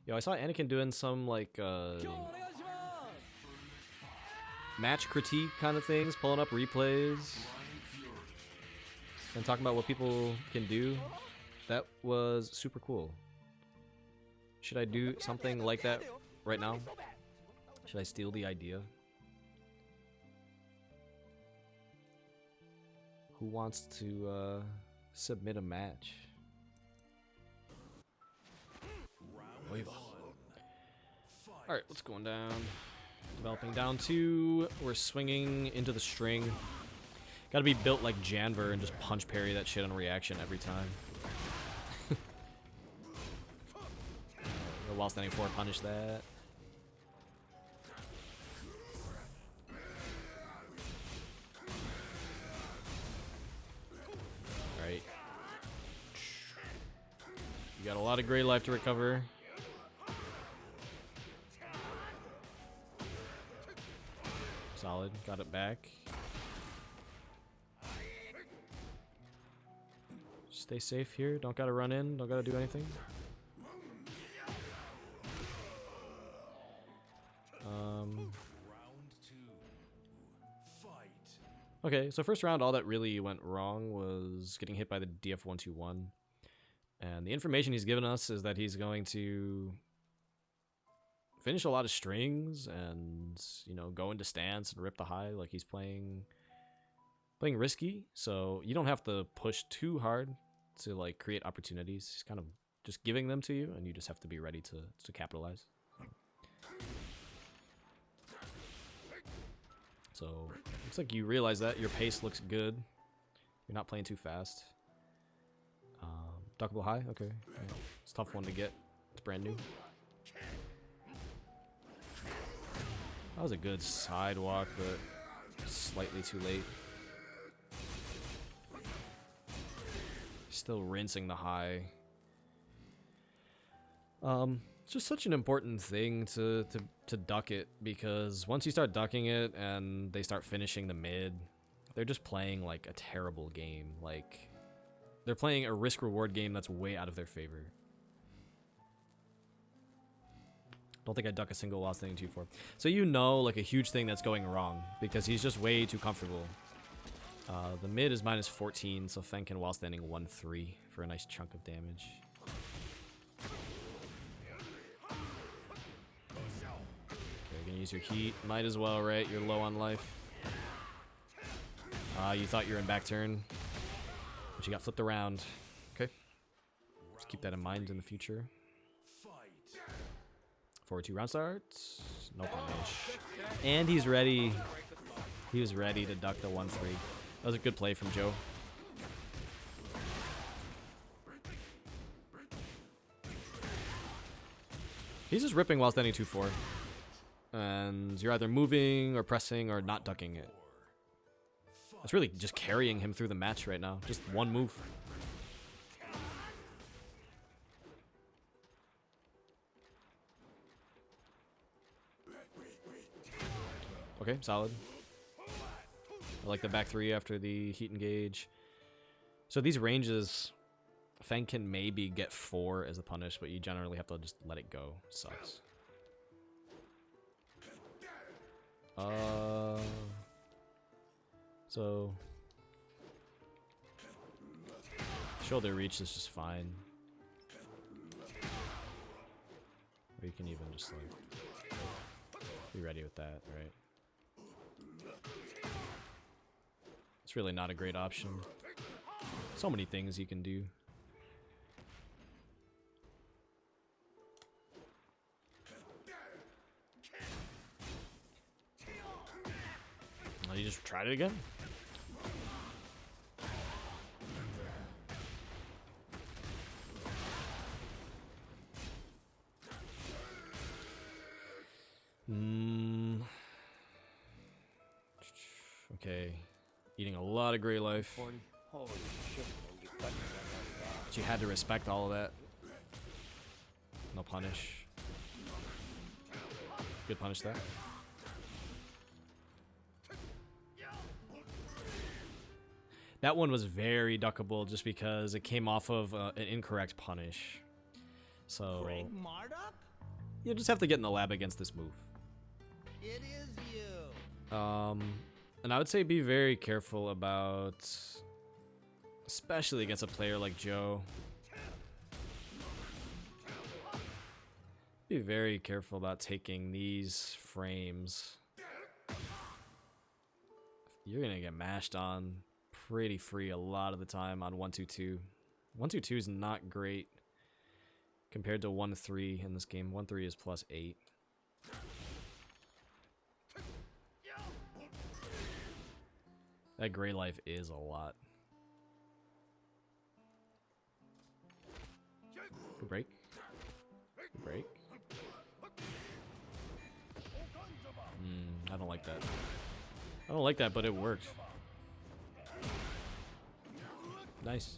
Yo, I saw Anakin doing some like match critique kind of things, pulling up replays and talking about what people can do. That was super cool. Should I do something like that right now? Should I steal the idea? Who wants to submit a match? Alright, what's going down? Developing down 2. We're swinging into the string. Gotta be built like Janver and just punch parry that shit on reaction every time. While standing forward, punish that. Alright. You got a lot of gray life to recover. Solid. Got it back. Stay safe here. Don't gotta run in. Don't gotta do anything. Okay, so first round, all that really went wrong was getting hit by the DF121. And the information he's given us is that he's going to finish a lot of strings and, you know, go into stance and rip the high like he's playing risky. So you don't have to push too hard to like create opportunities. He's kind of just giving them to you and you just have to be ready to capitalize. So, looks like you realize that. Your pace looks good. You're not playing too fast. Duckable high? Okay. It's a tough one to get. It's brand new. That was a good sidewalk, but slightly too late. Still rinsing the high. It's just such an important thing to duck it, because once you start ducking it and they start finishing the mid, they're just playing like a terrible game. Like, they're playing a risk-reward game that's way out of their favor. Don't think I duck a single while standing 2-4. So you know, like, a huge thing that's going wrong, because he's just way too comfortable. The mid is -14, so Feng can while standing 1-3 for a nice chunk of damage. Gonna use your heat. Might as well, right? You're low on life. You thought you were in back turn, but you got flipped around. Okay. Just keep that in mind in the future. 4-2 round starts. No punish. And he's ready. He was ready to duck the 1-3. That was a good play from Joe. He's just ripping while standing 2-4. And you're either moving or pressing or not ducking it. It's really just carrying him through the match right now. Just one move. Okay, solid. I like the back 3 after the heat engage. So these ranges, Feng can maybe get 4 as a punish, but you generally have to just let it go. Sucks. So shoulder reach is just fine. Or you can even just like be ready with that, right? It's really not a great option. So many things you can do. Oh, you just tried it again? Okay. Eating a lot of gray life. Holy shit, But you had to respect all of that. No punish. Good punish there. That one was very duckable just because it came off of an incorrect punish. So Craig Marduk? you just have to get in the lab against this move. It is you. And I would say be very careful about, especially against a player like Joe. Be very careful about taking these frames. You're gonna get mashed on pretty free a lot of the time on 1-2-2. 1-2-2 is not great compared to 1-3 in this game. 1-3 is +8. That gray life is a lot. Good break. Good break. I don't like that. I don't like that, but it worked. Nice.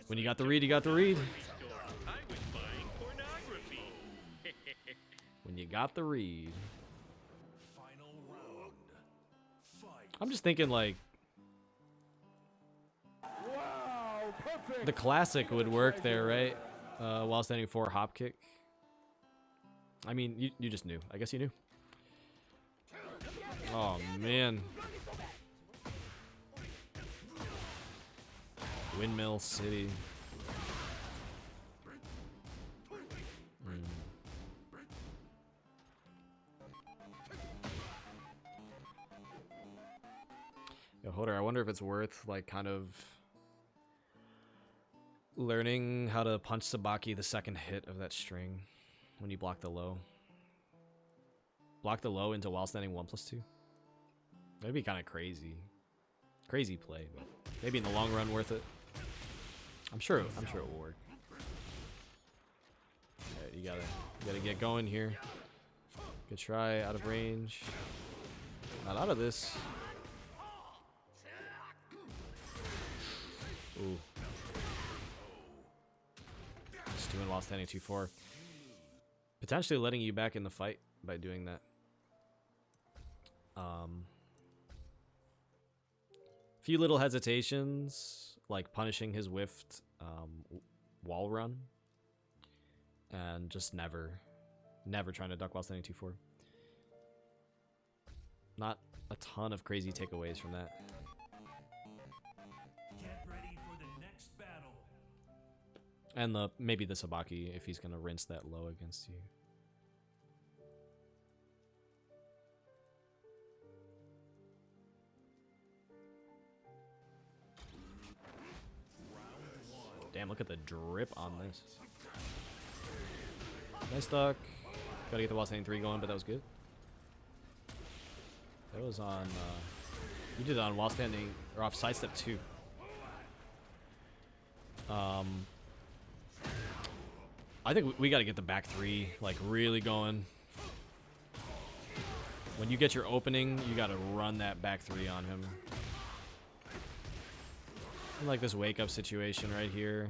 When you got the read, you got the read. When you got the read. I'm just thinking like the classic would work there, right? While standing 4 hop kick. I mean, you just knew. I guess you knew. Oh man. Windmill City. Yo, Holder, I wonder if it's worth like kind of learning how to punch Sabaki the second hit of that string when you block the low. Block the low into while standing 1+2. That'd be kind of crazy. Crazy play, but maybe in the long run worth it. I'm sure it will work. Alright, you gotta get going here. Good try, out of range. Not out of this. Ooh. Just doing while standing 2-4. Potentially letting you back in the fight by doing that. Few little hesitations, like punishing his whiffed wall run, and just never trying to duck while standing 2-4. Not a ton of crazy takeaways from that. Get ready for the next battle. And maybe the Sabaki if he's gonna rinse that low against you. Damn, look at the drip on this. Nice duck. Gotta get the while standing 3 going, but that was good. That was on, you did it on while standing, or off sidestep 2. I think we gotta get the back 3, like, really going. When you get your opening, you gotta run that back 3 on him. I like this wake up situation right here.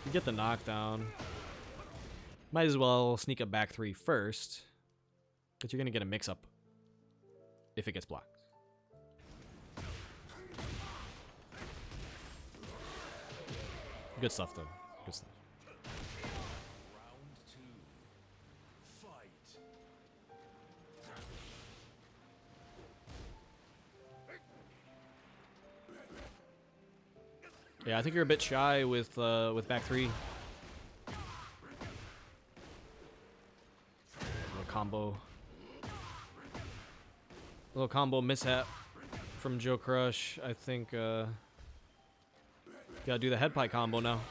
You get the knockdown. Might as well sneak a back 3 first. But you're gonna get a mix up if it gets blocked. Good stuff though. Good stuff. Round 2. Fight. Yeah, I think you're a bit shy with back 3. Little combo mishap from Joe Crush. I think gotta do the head pie combo now.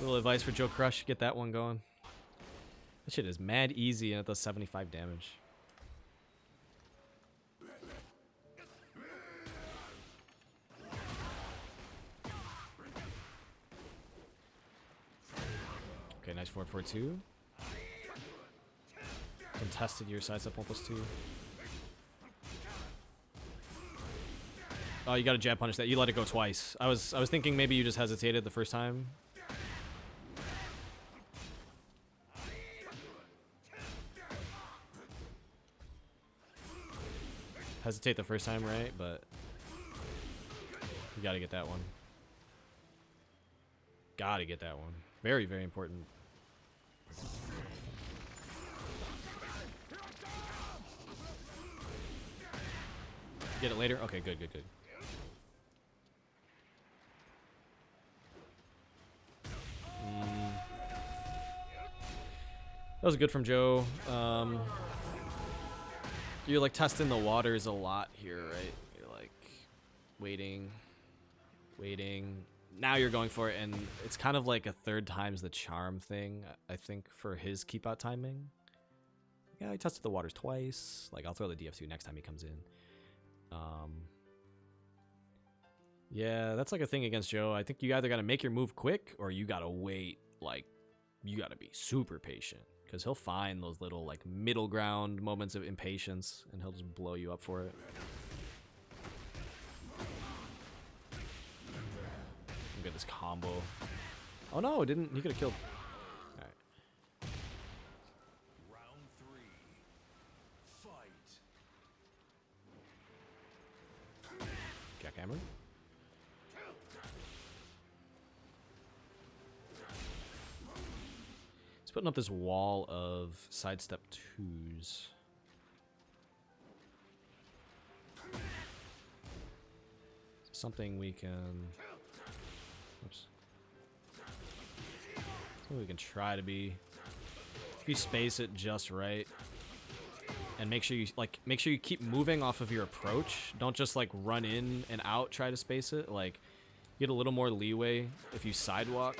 Little advice for Joe Crush, get that one going. That shit is mad easy and it does 75 damage. Okay, nice 4-4-2. Contested your sidestep 1+2. Oh, you got to jab punish that. You let it go twice. I was thinking maybe you just hesitated the first time. hesitate the first time, right? But you gotta get that one. Gotta get that one. Very, very important. Get it later? Okay, good, good, good. That was good from Joe. You're like testing the waters a lot here, right? You're like waiting. Now you're going for it, and it's kind of like a third time's the charm thing, I think, for his keep out timing. Yeah, I tested the waters twice. Like, I'll throw the DF2 next time he comes in. Yeah, that's like a thing against Joe. I think you either got to make your move quick, or you got to wait. Like, you got to be super patient. Because he'll find those little, like, middle ground moments of impatience, and he'll just blow you up for it. Look at this combo. Oh no, it didn't. He could have killed. Alright. Round 3. Fight. Jackhammer. He's putting up this wall of sidestep 2s. Something we can... Oops. Something we can try to be... If you space it just right, and make sure you keep moving off of your approach. Don't just like run in and out, try to space it. Like, get a little more leeway if you sidewalk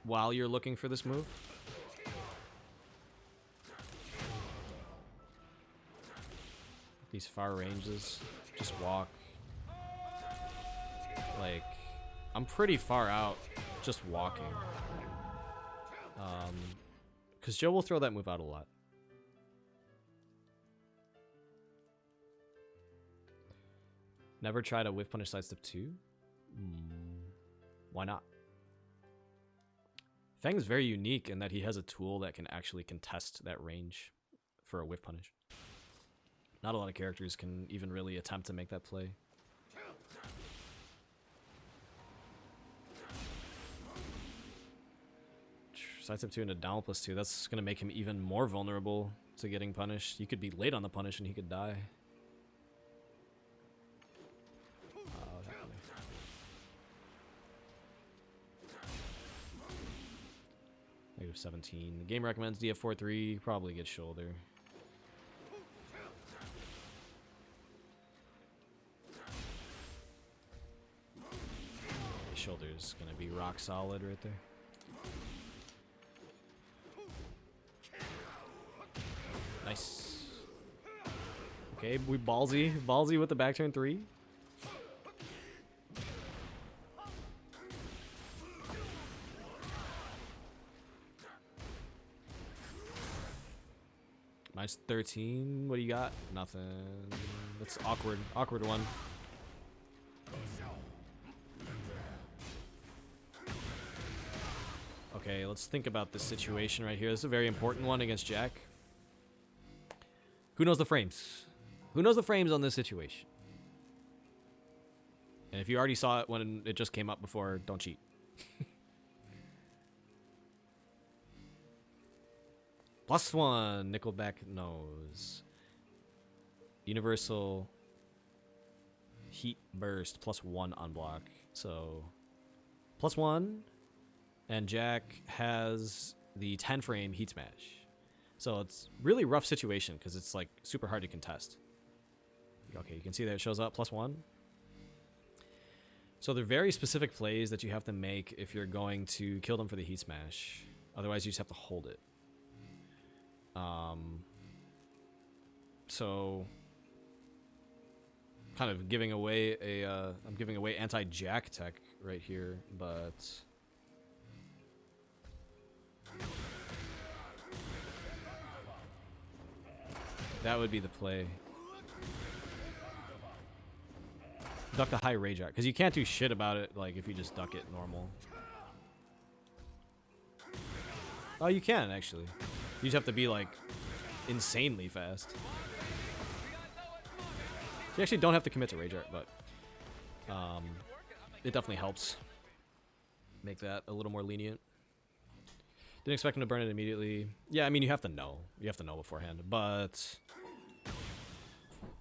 while you're looking for this move. These far ranges, just walk. Like, I'm pretty far out just walking. Because Joe will throw that move out a lot. Never try to whiff punish sidestep 2? Why not? Fang's very unique in that he has a tool that can actually contest that range for a whiff punish. Not a lot of characters can even really attempt to make that play. Sidestep 2 into down plus 2. That's going to make him even more vulnerable to getting punished. You could be late on the punish and he could die. Negative 17. The game recommends DF4-3. Probably get shoulder. Shoulder's going to be rock solid right there. Nice. Okay, we ballsy with the back turn 3. Minus 13. What do you got? Nothing. That's awkward. Awkward one. Okay, let's think about this situation right here. This is a very important one against Jack. Who knows the frames? Who knows the frames on this situation? And if you already saw it when it just came up before, don't cheat. +1, Nickelback nose. Universal heat burst, +1 on block. So, +1. And Jack has the 10 frame heat smash. So it's really rough situation because it's like super hard to contest. Okay, you can see that it shows up +1. So they're very specific plays that you have to make if you're going to kill them for the heat smash. Otherwise, you just have to hold it. So kind of giving away a I'm giving away anti-Jack tech right here, but that would be the play. Duck the high rage out, because you can't do shit about it like if you just duck it normal. Oh, you can actually. You just have to be like insanely fast. You actually don't have to commit to Rage Art, but it definitely helps make that a little more lenient. Didn't expect him to burn it immediately. Yeah, I mean, you have to know. You have to know beforehand. But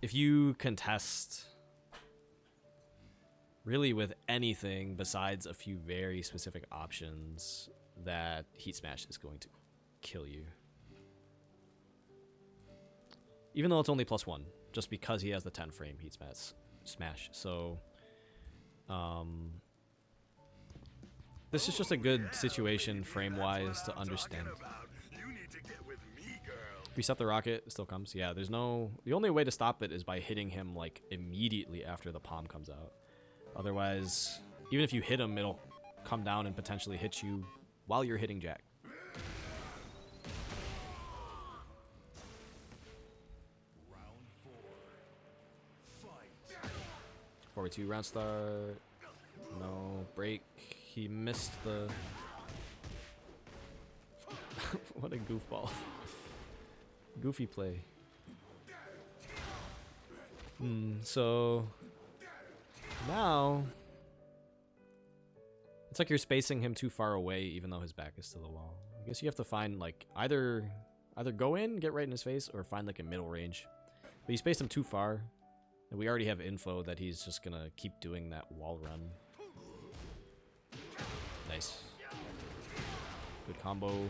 if you contest really with anything besides a few very specific options, that Heat Smash is going to kill you. Even though it's only +1, just because he has the 10 frame Heat Smash. So, this is just a good situation frame-wise to understand. If you set the rocket, it still comes. Yeah, there's no... The only way to stop it is by hitting him, like, immediately after the palm comes out. Otherwise, even if you hit him, it'll come down and potentially hit you while you're hitting Jack. Round 4. Fight. 4v2 round start. No break. He missed the... What a goofball. Goofy play. So... Now... It's like you're spacing him too far away even though his back is to the wall. I guess you have to find, like, either go in, get right in his face, or find, like, a middle range. But you spaced him too far, and we already have info that he's just gonna keep doing that wall run. Nice. Good combo.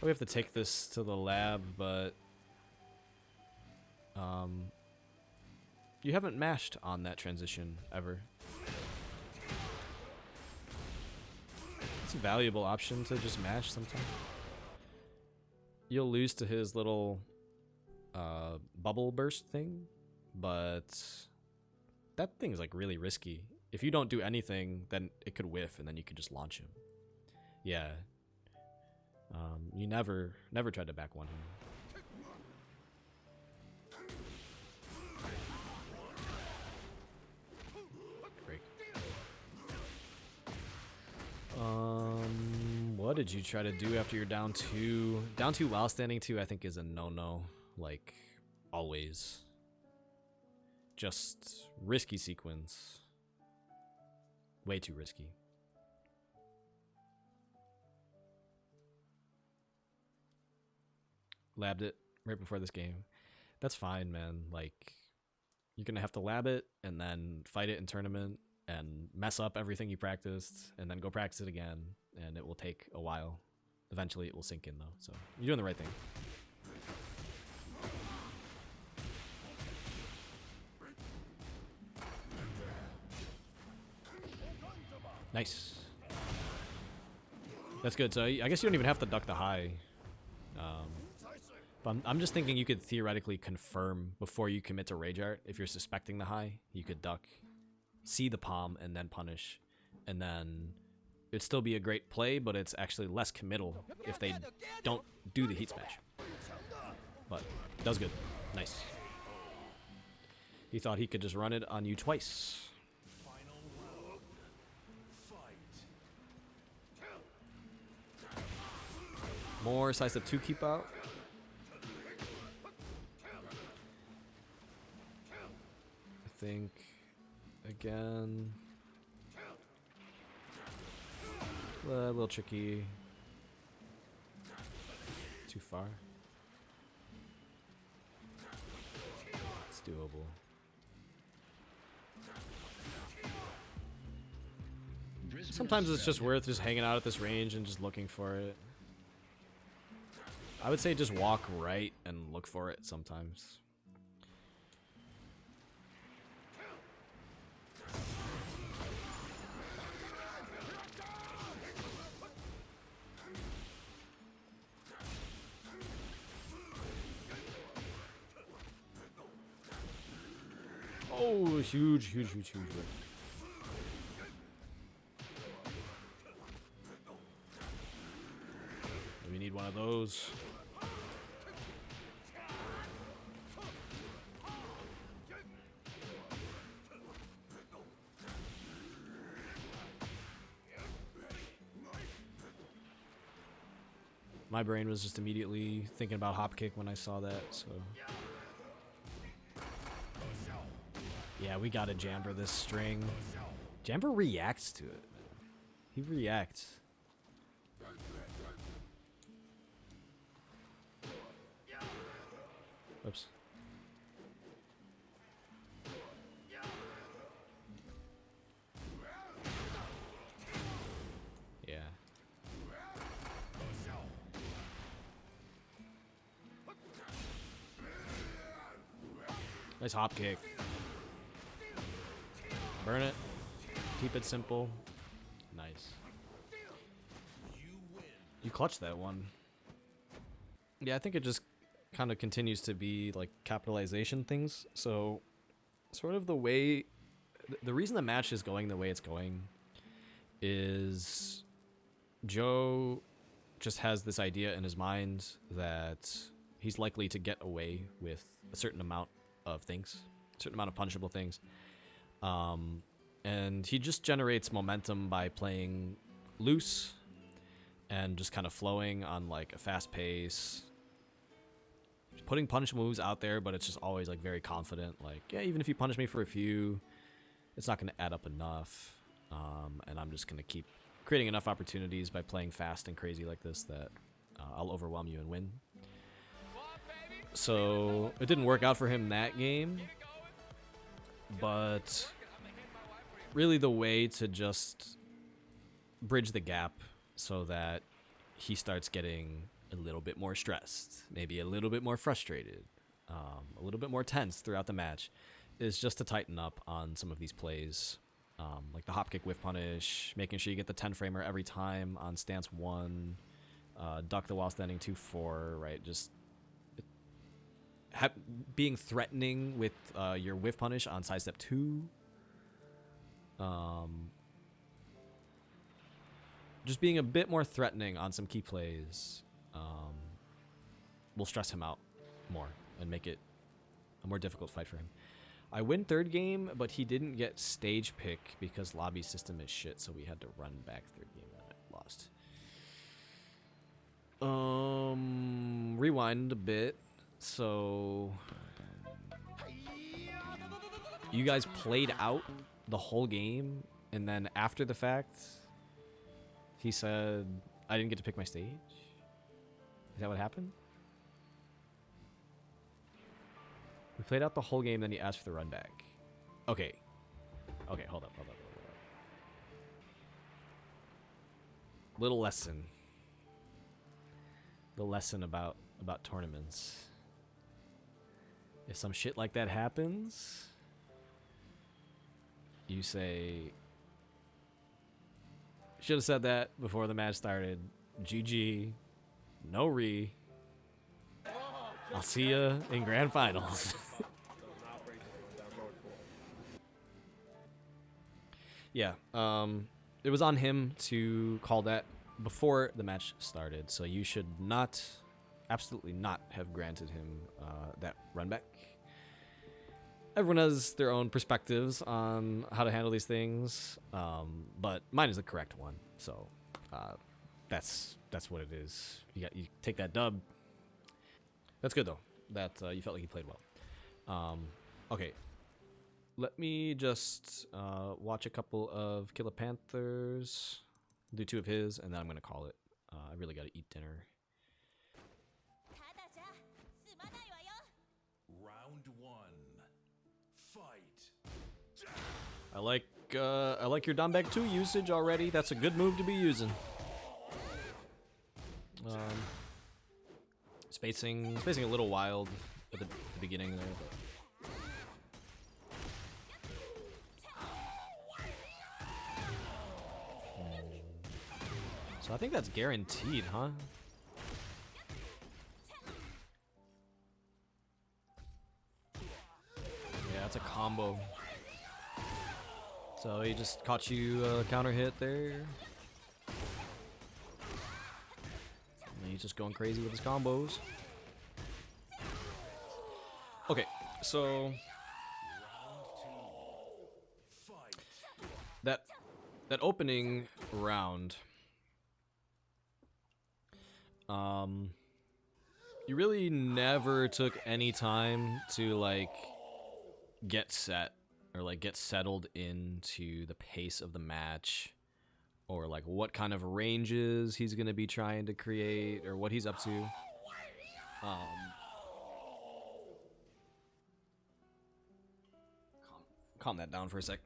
We have to take this to the lab, but you haven't mashed on that transition ever. It's a valuable option to just mash sometimes. You'll lose to his little bubble burst thing, but that thing's like really risky. If you don't do anything, then it could whiff and then you could just launch him. Yeah. You never tried to back one him. Break. What did you try to do after you're down 2? Down 2 while standing 2, I think, is a no-no. Like, always. Just risky sequence. Way too risky. Labbed it right before this game. That's fine, man. Like, you're gonna have to lab it and then fight it in tournament and mess up everything you practiced and then go practice it again, and it will take a while. Eventually it will sink in though, so you're doing the right thing. Nice. That's good. So I guess you don't even have to duck the high. But I'm just thinking you could theoretically confirm before you commit to Rage Art. If you're suspecting the high, you could duck, see the palm, and then punish. And then it'd still be a great play, but it's actually less committal if they don't do the Heat Smash. But does good. Nice. He thought he could just run it on you twice. Final round. Fight. More side step 2 keep out. I think again a little tricky. Too far. It's doable. Sometimes it's just worth just hanging out at this range and just looking for it. I would say just walk right and look for it sometimes. Oh, huge whip. We need one of those. My brain was just immediately thinking about hop kick when I saw that, so. Yeah, we gotta Jamber this string. Jamber reacts to it. He reacts. Oops. Yeah. Nice hop kick. Burn it. Keep it simple. Nice. You clutched that one. Yeah, I think it just kind of continues to be like capitalization things. So, sort of the way, the reason the match is going the way it's going is Joe just has this idea in his mind that he's likely to get away with a certain amount of things, a certain amount of punishable things. And he just generates momentum by playing loose and just kind of flowing on like a fast pace, putting punish moves out there, but it's just always like very confident. Like, yeah, even if you punish me for a few, it's not going to add up enough. And I'm just going to keep creating enough opportunities by playing fast and crazy like this that I'll overwhelm you and win. So it didn't work out for him that game, but really the way to just bridge the gap so that he starts getting a little bit more stressed, maybe a little bit more frustrated, a little bit more tense throughout the match, is just to tighten up on some of these plays, like the hop kick whiff punish, making sure you get the 10 framer every time on stance 1, duck the while standing 2-4, right? Just being threatening with your whiff punish on sidestep 2. Just being a bit more threatening on some key plays will stress him out more and make it a more difficult fight for him. I win third game, but he didn't get stage pick because lobby system is shit, so we had to run back third game and I lost. Rewind a bit. So you guys played out the whole game, and then after the fact, he said, I didn't get to pick my stage? Is that what happened? We played out the whole game, then he asked for the run back. Okay. Okay, hold up. Little lesson. The lesson about tournaments. If some shit like that happens, you say, should have said that before the match started. GG. No re. I'll see ya in grand finals. Yeah, it was on him to call that before the match started, so you should not, absolutely not have granted him that run back. Everyone has their own perspectives on how to handle these things, but mine is the correct one, so that's what it is. You take that dub. That's good though. That you felt like you played well. Okay, let me just watch a couple of Killer Panthers, do 2 of his, and then I'm gonna call it. I really gotta eat dinner. Round 1. Fight. I like your down back 2 usage already. That's a good move to be using. Spacing a little wild at the beginning there, but so I think that's guaranteed, huh? Yeah, that's a combo. So he just caught you a counter hit there. And he's just going crazy with his combos. Okay, so that opening round, You really never took any time to like get set or like get settled into the pace of the match, or like what kind of ranges he's gonna be trying to create or what he's up to. Calm that down for a sec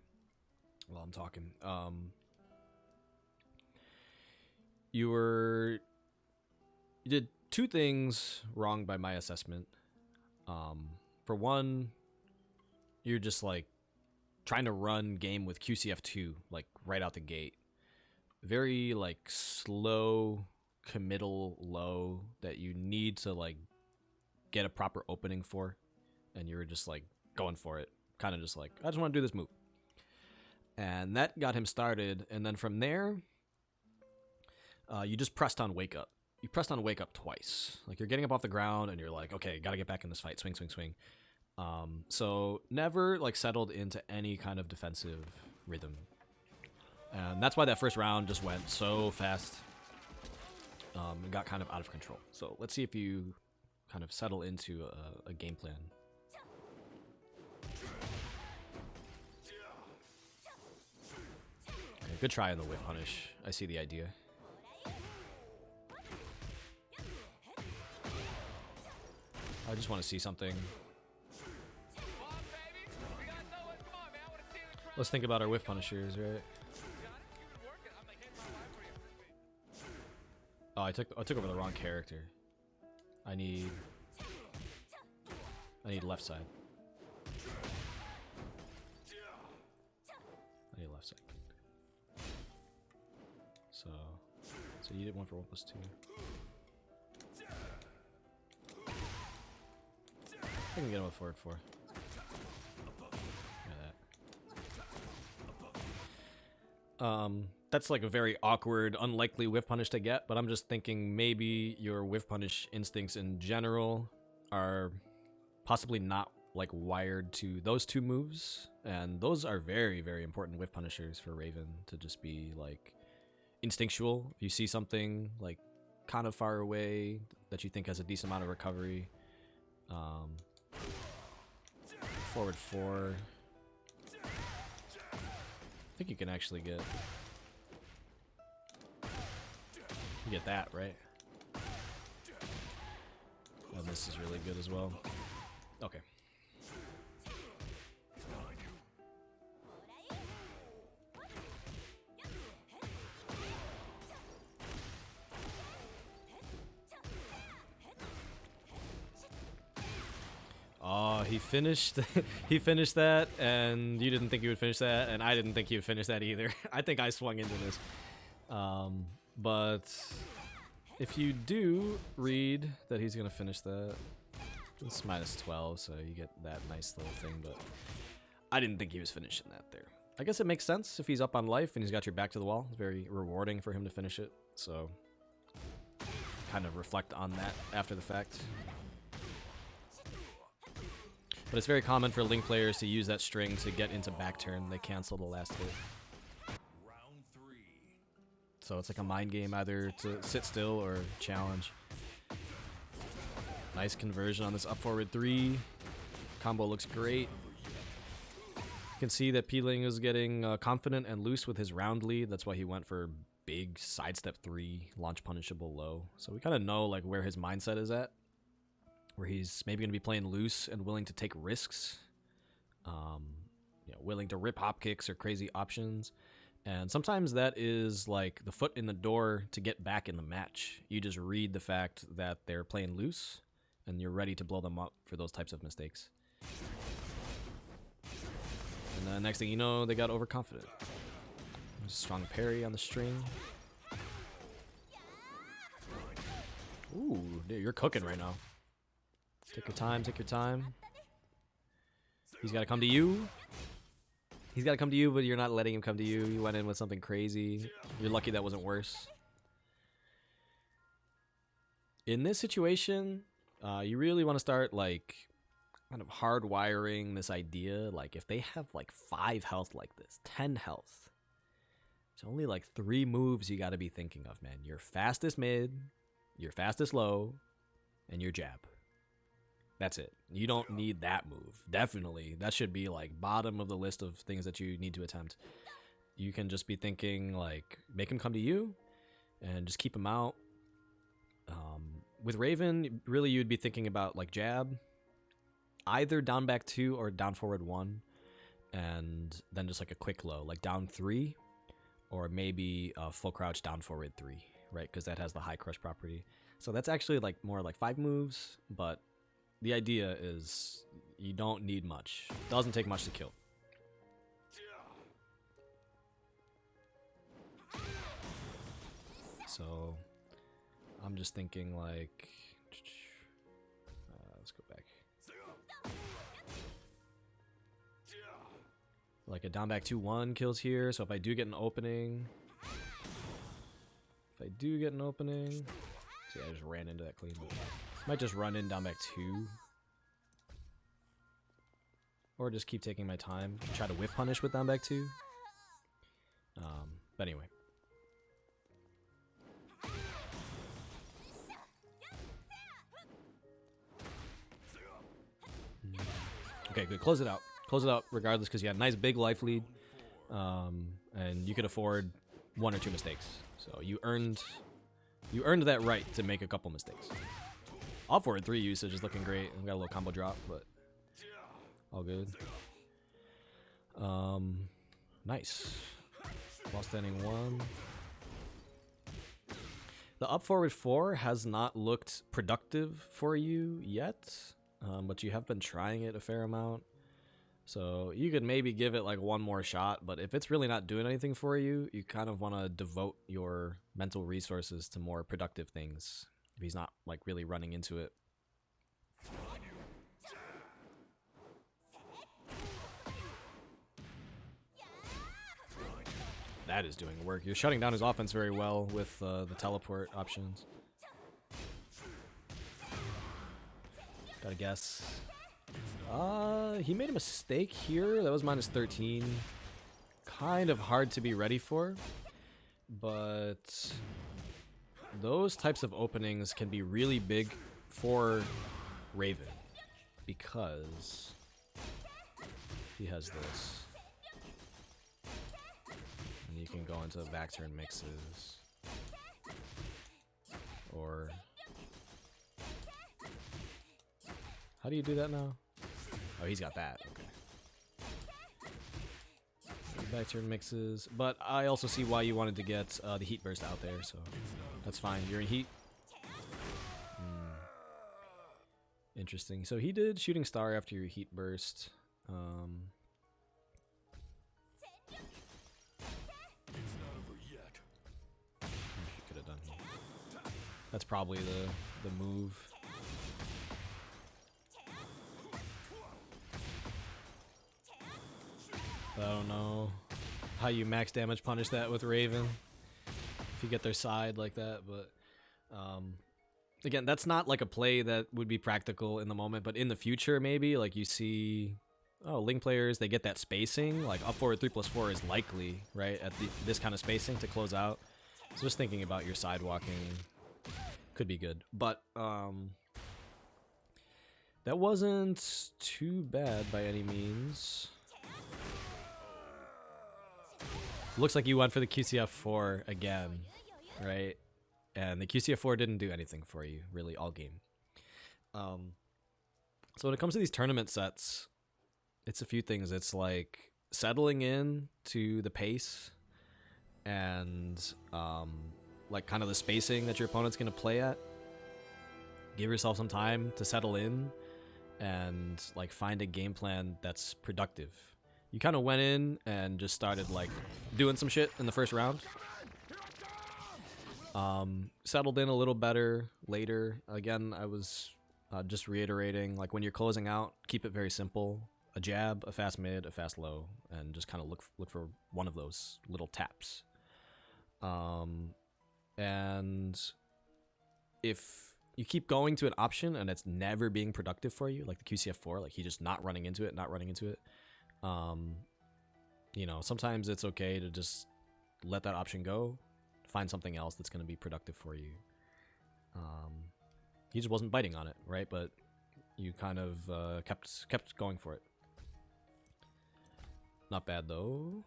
while I'm talking. You did two things wrong by my assessment. For one, you're just like trying to run game with QCF2 like right out the gate. Very like slow committal low that you need to like get a proper opening for, and you were just like going for it, kind of just like, I just want to do this move. And that got him started, and then from there you just pressed on wake up. You pressed on wake up twice. Like you're getting up off the ground and you're like, okay, gotta get back in this fight. Swing, swing, swing. So never like settled into any kind of defensive rhythm. And that's why that first round just went so fast. And got kind of out of control. So let's see if you kind of settle into a game plan. Okay, good try on the whip punish. I see the idea. I just want to see something. Let's think about our whiff punishers, right? Oh, I took over the wrong character. I need left side. I need left side. So you did 1 for 1 plus 2. I can get him with forward 4. That's like a very awkward, unlikely whiff punish to get, but I'm just thinking maybe your whiff punish instincts in general are possibly not like wired to those two moves, and those are very, very important whiff punishers for Raven to just be like instinctual. If you see something like kind of far away that you think has a decent amount of recovery, forward 4. I think you can actually get that, right? And this is really good as well. Okay. Oh, he finished he finished that, and you didn't think he would finish that, and I didn't think he would finish that either. I think I swung into this. But if you do read that he's gonna finish that, it's minus 12, so you get that nice little thing, but I didn't think he was finishing that there. I guess it makes sense if he's up on life and he's got your back to the wall. It's very rewarding for him to finish it, so kind of reflect on that after the fact. But it's very common for Link players to use that string to get into back turn. They cancel the last hit. Round 3. So it's like a mind game, either to sit still or challenge. Nice conversion on this up forward 3. Combo looks great. You can see that Peeling is getting confident and loose with his round lead. That's why he went for big sidestep 3, launch punishable low. So we kind of know like where his mindset is at, where he's maybe going to be playing loose and willing to take risks, willing to rip hop kicks or crazy options. And sometimes that is like the foot in the door to get back in the match. You just read the fact that they're playing loose, and you're ready to blow them up for those types of mistakes. And the next thing you know, they got overconfident. Strong parry on the string. Ooh, dude, you're cooking right now. Take your time, take your time. He's got to come to you. He's got to come to you, but you're not letting him come to you. You went in with something crazy. You're lucky that wasn't worse. In this situation, you really want to start like kind of hardwiring this idea. Like if they have like 5 health like this, 10 health, it's only like 3 moves you got to be thinking of, man. Your fastest mid, your fastest low, and your jab. That's it. You don't need that move. Definitely. That should be like bottom of the list of things that you need to attempt. You can just be thinking like make him come to you and just keep him out. With Raven, really you'd be thinking about like jab, either down back 2 or down forward 1, and then just like a quick low, like down 3, or maybe full crouch down forward 3, right? Because that has the high crush property. So that's actually like more like 5 moves, but the idea is you don't need much. Doesn't take much to kill. So I'm just thinking like, let's go back. Like a down back 2-1 kills here. So if I do get an opening, see, I just ran into that clean. Might just run in down back 2. Or just keep taking my time. Try to whiff punish with down back 2. But anyway. Okay, good. Close it out. Close it out regardless because you had a nice big life lead. And you could afford 1 or 2 mistakes. So you earned that right to make a couple mistakes. Off forward 3 usage is looking great. We got a little combo drop, but all good. Nice. While standing 1. The up forward 4 has not looked productive for you yet, but you have been trying it a fair amount. So you could maybe give it like 1 more shot, but if it's really not doing anything for you, you kind of want to devote your mental resources to more productive things. If he's not like really running into it. That is doing work. You're shutting down his offense very well with the teleport options. Gotta guess. He made a mistake here. That was minus 13. Kind of hard to be ready for. But those types of openings can be really big for Raven. Because he has this. And you can go into back turn mixes. Or... how do you do that now? Oh, he's got that. Okay. Back turn mixes. But I also see why you wanted to get the heat burst out there, so that's fine. You're in heat. Interesting. So he did shooting star after your heat burst. He could have done here. That's probably the move. I don't know how you max damage punish that with Raven if you get their side like that, but again, that's not like a play that would be practical in the moment, but in the future maybe, like you see, oh, Link players, they get that spacing, like up forward 3+4 is likely, right, at this kind of spacing to close out. So just thinking about your side walking could be good, but that wasn't too bad by any means. Looks like you went for the QCF4 again, right? And the QCF4 didn't do anything for you, really, all game. So when it comes to these tournament sets, it's a few things. It's like settling in to the pace and like kind of the spacing that your opponent's going to play at. Give yourself some time to settle in and like find a game plan that's productive. You kind of went in and just started like doing some shit in the first round. Settled in a little better later. Again, I was just reiterating, like when you're closing out, keep it very simple. A jab, a fast mid, a fast low, and just kind of look for one of those little taps. And if you keep going to an option and it's never being productive for you, like the QCF4, like he just not running into it, you know, sometimes it's okay to just let that option go, find something else that's going to be productive for you. He just wasn't biting on it, right? But you kind of kept going for it. Not bad though.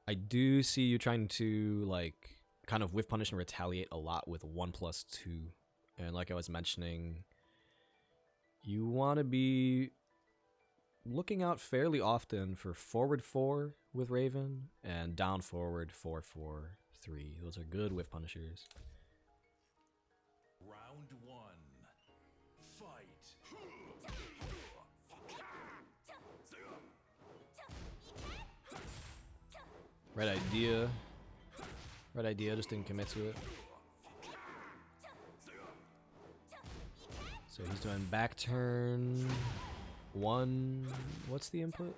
I do see you trying to like kind of whiff punish and retaliate a lot with 1+2, and like I was mentioning, you want to be looking out fairly often for forward 4 with Raven and down forward 4-4-3. Those are good whiff punishers. Round 1. Fight. Right idea. Right idea, just didn't commit to it. So he's doing back turn 1. What's the input?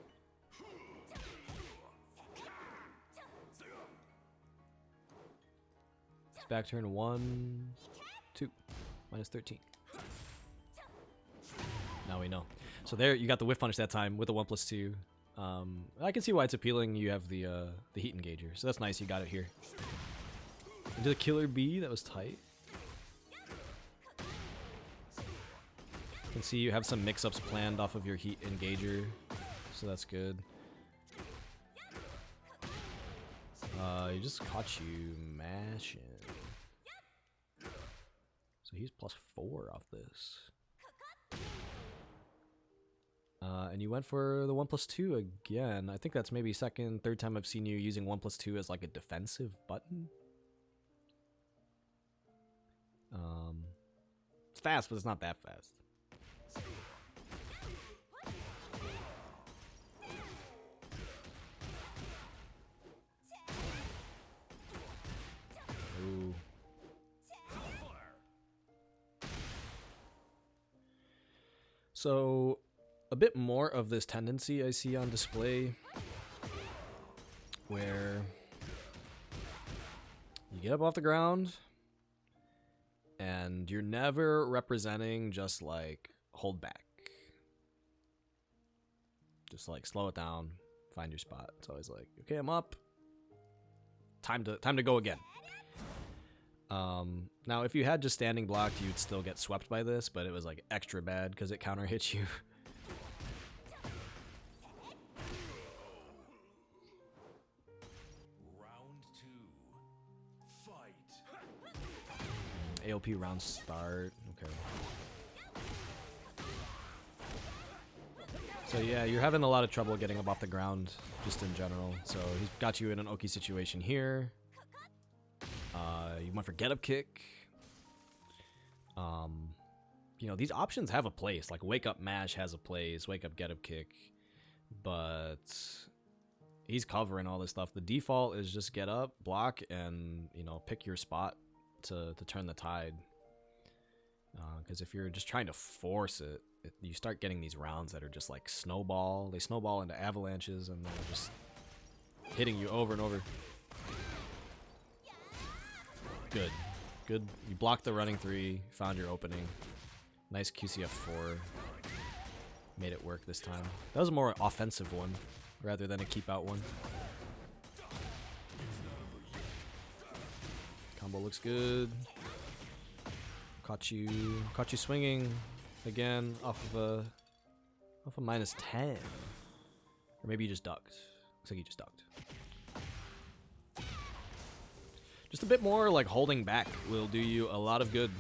It's back turn 1, 2, -13. Now we know. So there, you got the whiff punish that time with the 1+2. I can see why it's appealing. You have the heat engager, so that's nice. You got it here. Into the killer bee, that was tight. You can see you have some mix-ups planned off of your heat engager, so that's good. He just caught you mashing. So he's +4 off this. And you went for the 1+2 again. I think that's maybe second, third time I've seen you using 1+2 as like a defensive button. It's fast, but it's not that fast. Ooh. So, a bit more of this tendency I see on display, where you get up off the ground and you're never representing just like hold back. Just like slow it down, find your spot. It's always like, okay, I'm up. Time to go again. Now if you had just standing blocked, you'd still get swept by this, but it was like extra bad because it counter hit you. Round 2. Fight. AOP round start. Okay. So yeah, you're having a lot of trouble getting up off the ground, just in general. So he's got you in an Oki situation here. You went for get up kick. You know, these options have a place. Like wake up mash has a place, wake up get up kick. But he's covering all this stuff. The default is just get up, block, and you know, pick your spot to turn the tide. Because if you're just trying to force it, you start getting these rounds that are just like snowball. They snowball into avalanches and they're just hitting you over and over. Good. Good. You blocked the running 3, found your opening. Nice QCF 4. Made it work this time. That was a more offensive one rather than a keep out one. Combo looks good. Caught you swinging again off of a -10. Or maybe you just ducked. Looks like you just ducked. Just a bit more like holding back will do you a lot of good.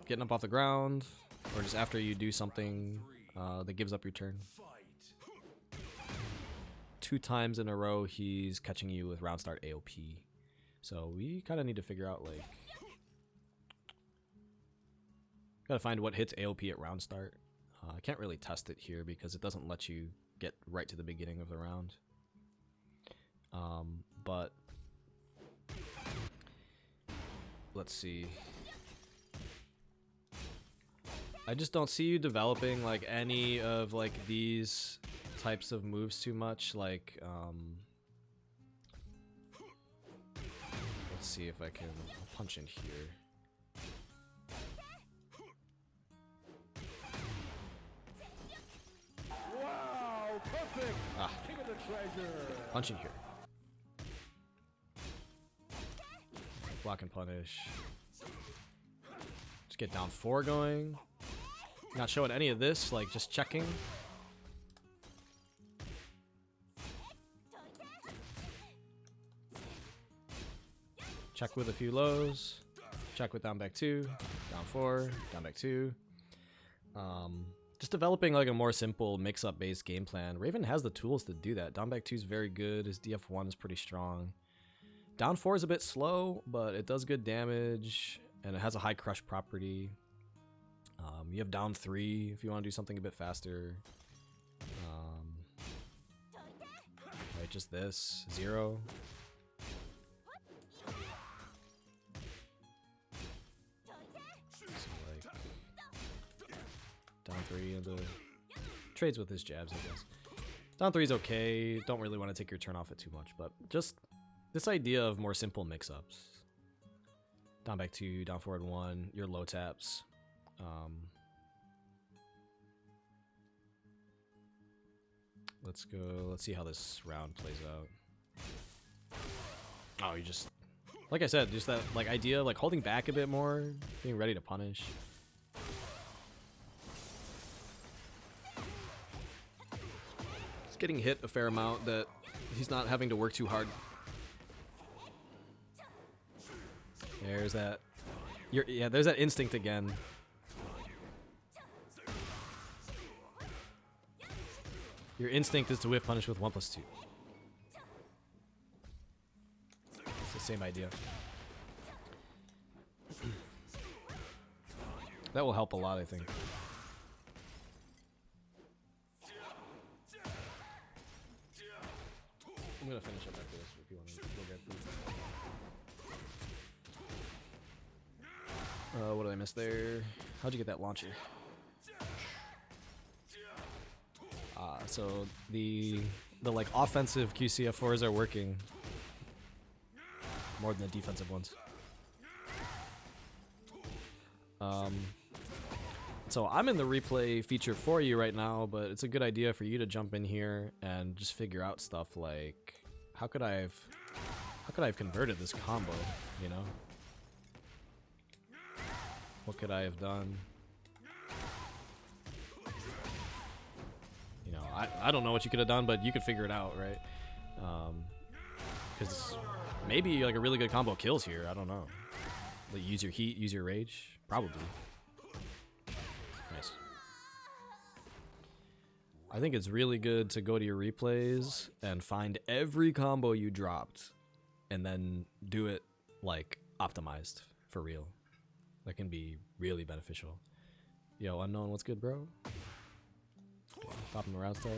Getting up off the ground, or just after you do something that gives up your turn. 2 times in a row he's catching you with round start AOP. So we kind of need to figure out like... Gotta find what hits AOP at round start. I can't really test it here because it doesn't let you get right to the beginning of the round. But... Let's see. I just don't see you developing like any of like these types of moves too much. Like, let's see if I can punch in here. Wow, perfect. King of the treasure. Punch in here. Block and punish. Just get down 4 going. Not showing any of this, like just checking. Check with a few lows. Check with down back 2. Down 4. Down back 2. Just developing like a more simple mix-up based game plan. Raven has the tools to do that. Down back 2 is very good. His DF1 is pretty strong. Down 4 is a bit slow, but it does good damage, and it has a high crush property. You have down 3 if you want to do something a bit faster. Right, just this. 0. So like, down 3 into trades with his jabs, I guess. Down 3 is okay. Don't really want to take your turn off it too much, but just this idea of more simple mix-ups. Down back 2, down forward 1, your low taps. Let's go. Let's see how this round plays out. Oh, you just, like I said, just that like idea, like holding back a bit more, being ready to punish. Just getting hit a fair amount that he's not having to work too hard. There's that. Yeah, there's that instinct again. Your instinct is to whiff punish with 1+2. It's the same idea. That will help a lot, I think. I'm gonna finish up after this if you want to go get food. What did I miss there? How'd you get that launcher? So the like offensive QCF4s are working more than the defensive ones. So I'm in the replay feature for you right now, but it's a good idea for you to jump in here and just figure out stuff like how could I have converted this combo, you know? What could I have done? You know, I don't know what you could have done, but you could figure it out, right? Because maybe like a really good combo kills here. I don't know. Like use your heat, use your rage, probably. Nice. I think it's really good to go to your replays and find every combo you dropped, and then do it like optimized for real. That can be really beneficial. Yo, Unknown, what's good, bro? Pop him around start.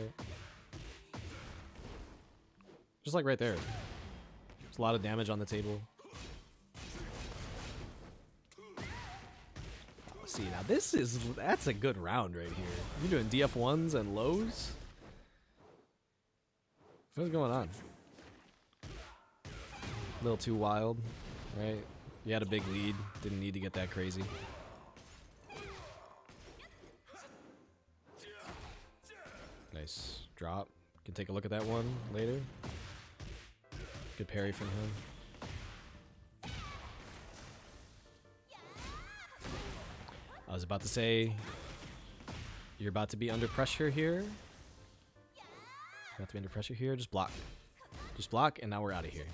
Just like right there. There's a lot of damage on the table. See, now that's a good round right here. You're doing DF1s and lows? What's going on? A little too wild, right? You had a big lead. Didn't need to get that crazy. Nice drop. Can take a look at that one later. Good parry from him. I was about to say, you're about to be under pressure here. About to be under pressure here. Just block. Just block, and now we're out of here.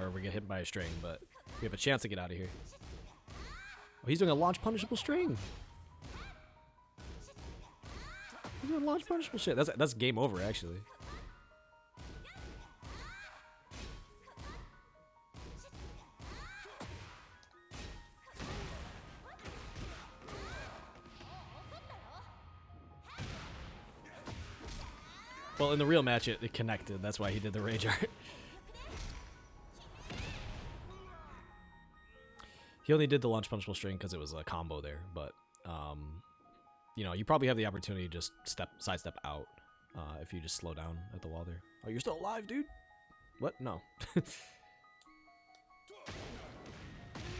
Or we get hit by a string, but we have a chance to get out of here. Oh, he's doing a launch punishable string. He's doing launch punishable shit. That's game over, actually. Well, in the real match, it connected. That's why he did the rage art. He only did the launch punishable string because it was a combo there, but you know, you probably have the opportunity to just sidestep out if you just slow down at the wall there. Oh, you're still alive, dude? What? No.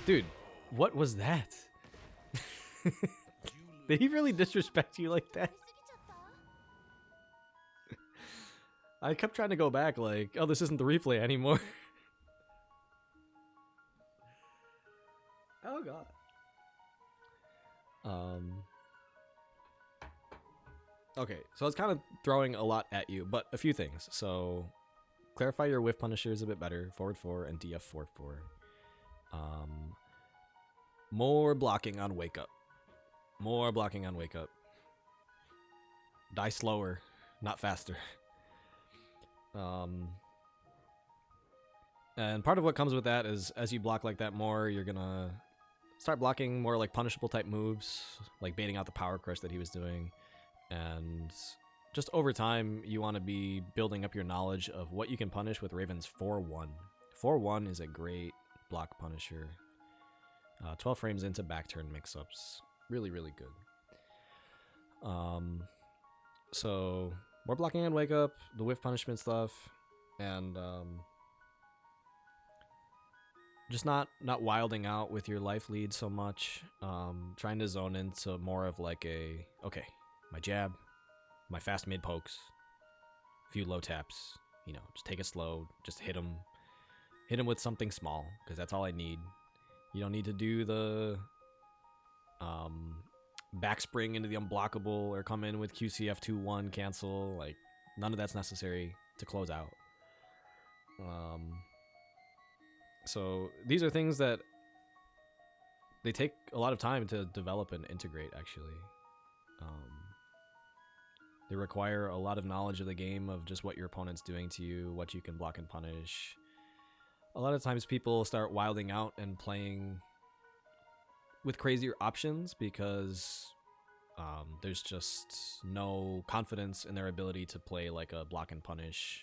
Dude, what was that? Did he really disrespect you like that? I kept trying to go back like, oh, this isn't the replay anymore. Oh god. Okay, so it's kind of throwing a lot at you, but a few things. So clarify your whiff punishers a bit better. Forward 4 and DF forward 4. More blocking on wake up. More blocking on wake up. Die slower, not faster. And part of what comes with that is as you block like that more, you're gonna start blocking more like punishable type moves, like baiting out the power crush that he was doing. And just over time, you want to be building up your knowledge of what you can punish with Raven's 4-1. 4-1 is a great block punisher. 12 frames into back turn mix-ups. Really, really good. So more blocking on wake up, the whiff punishment stuff, and just not wilding out with your life lead so much. Trying to zone into more of like a, okay, my jab, my fast mid pokes, a few low taps, you know, just take it slow, just hit him with something small, because that's all I need. You don't need to do the back spring into the unblockable or come in with QCF 2-1 cancel. Like, none of that's necessary to close out. So these are things that they take a lot of time to develop and integrate, actually. They require a lot of knowledge of the game, of just what your opponent's doing to you, what you can block and punish. A lot of times people start wilding out and playing with crazier options because there's just no confidence in their ability to play like a block and punish,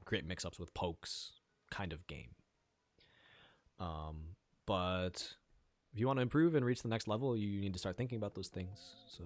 create mix-ups with pokes kind of game. But if you want to improve and reach the next level, you need to start thinking about those things. So